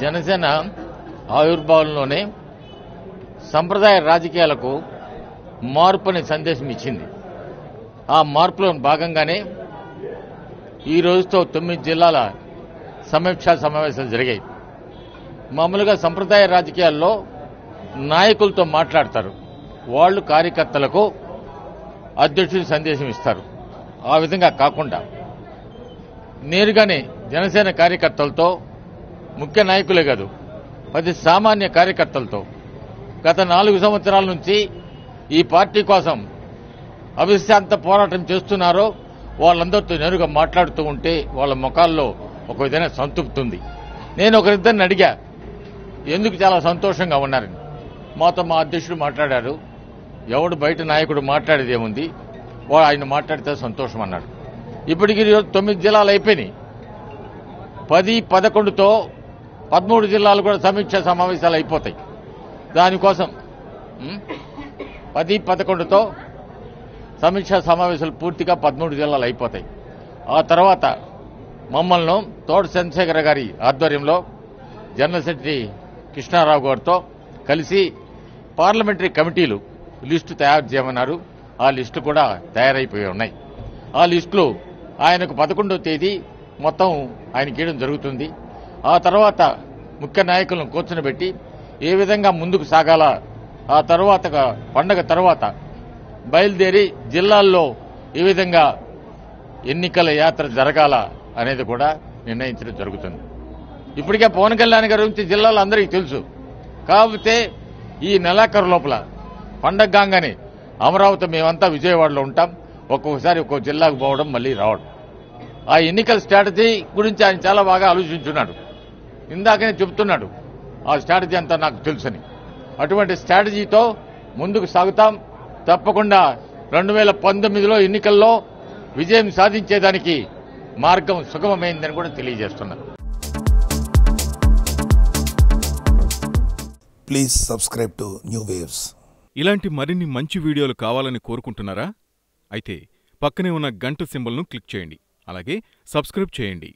జనసేన ఆవిర్భావంలోనే సంప్రదాయ రాజకీయాలకు మార్పుని సందేశం ఇచ్చింది. ఆ మార్పులో భాగంగానే ఈ రోజుతో 9 జిల్లాల సమీక్షా సమావేశాలు జరిగాయి. మామూలుగా సంప్రదాయ రాజకీయాల్లో నాయకులతో మాట్లాడతారు, వాళ్ళు కార్యకర్తలకు అధ్యక్షుడు సందేశం ఇస్తారు. ఆ విధంగా కాకుండా నేరుగానే జనసేన కార్యకర్తలతో, ముఖ్య నాయకులే కాదు 10 సామాన్య కార్యకర్తలతో గత 4 సంవత్సరాల నుంచి ఈ పార్టీ కోసం అవిశ్రాంత పోరాటం చేస్తున్నారో వాళ్ళందరితో నేరుగా మాట్లాడుతూ ఉంటే వాళ్ళ ముఖాల్లో ఒక విధమైన సంతృప్తి ఉంది. నేను ఒకరిద్దరిని అడిగా, ఎందుకు చాలా సంతోషంగా ఉన్నారని. మాతో మా అధ్యక్షుడు మాట్లాడారు, ఎవడు బయట నాయకుడు మాట్లాడేది ఏముంది, వాడు ఆయన మాట్లాడితే సంతోషం అన్నాడు. ఇప్పటికి 9 జిల్లాలు అయిపోయినాయి. 10-11తో 13 జిల్లాలు కూడా సమీక్షా సమావేశాలు అయిపోతాయి. దానికోసం 10-11తో సమీక్షా సమావేశాలు పూర్తిగా 13 జిల్లాలు అయిపోతాయి. ఆ తర్వాత మమ్మల్ని తోట చంద్రశేఖర్ గారి ఆధ్వర్యంలో జనరల్ సెక్రటరీ కృష్ణారావు గారితో కలిసి పార్లమెంటరీ కమిటీలు లిస్టు తయారు చేయమన్నారు. ఆ లిస్టు కూడా తయారైపోయి ఉన్నాయి. ఆ లిస్టులో ఆయనకు 11వ తేదీ మొత్తం ఆయనకి ఇవ్వడం జరుగుతుంది. ఆ తర్వాత ముఖ్య నాయకులను కూర్చొనిబెట్టి ఏ విధంగా ముందుకు సాగాల, ఆ తర్వాత పండగ తర్వాత బయలుదేరి జిల్లాల్లో ఏ విధంగా ఎన్నికల యాత్ర జరగాల అనేది కూడా నిర్ణయించడం జరుగుతుంది. ఇప్పటికే పవన్ కళ్యాణ్ గారి గురించి జిల్లాలో అందరికీ తెలుసు. కాకపోతే ఈ నెలాఖరు లోపల పండగ కాగానే అమరావతి మేమంతా విజయవాడలో ఉంటాం, ఒక్కొక్కసారి ఒక్కో జిల్లాకు పోవడం మళ్లీ రావడం. ఆ ఎన్నికల స్ట్రాటజీ గురించి ఆయన చాలా బాగా ఆలోచించున్నాడు. ఇందాకనే చెబుతున్నాడు, ఆ స్ట్రాటజీ అంతా నాకు తెలుసని. అటువంటి స్ట్రాటజీతో ముందుకు సాగుతాం. తప్పకుండా 2019లో ఎన్నికల్లో విజయం సాధించేదానికి మార్గం సుగమమైందని కూడా తెలియజేస్తున్నారు. Please subscribe to new waves. ఇలాంటి మరిన్ని మంచి వీడియోలు కావాలని కోరుకుంటున్నారా? అయితే పక్కనే ఉన్న గంట సింబల్ను క్లిక్ చేయండి. అలాగే సబ్స్క్రైబ్ చేయండి.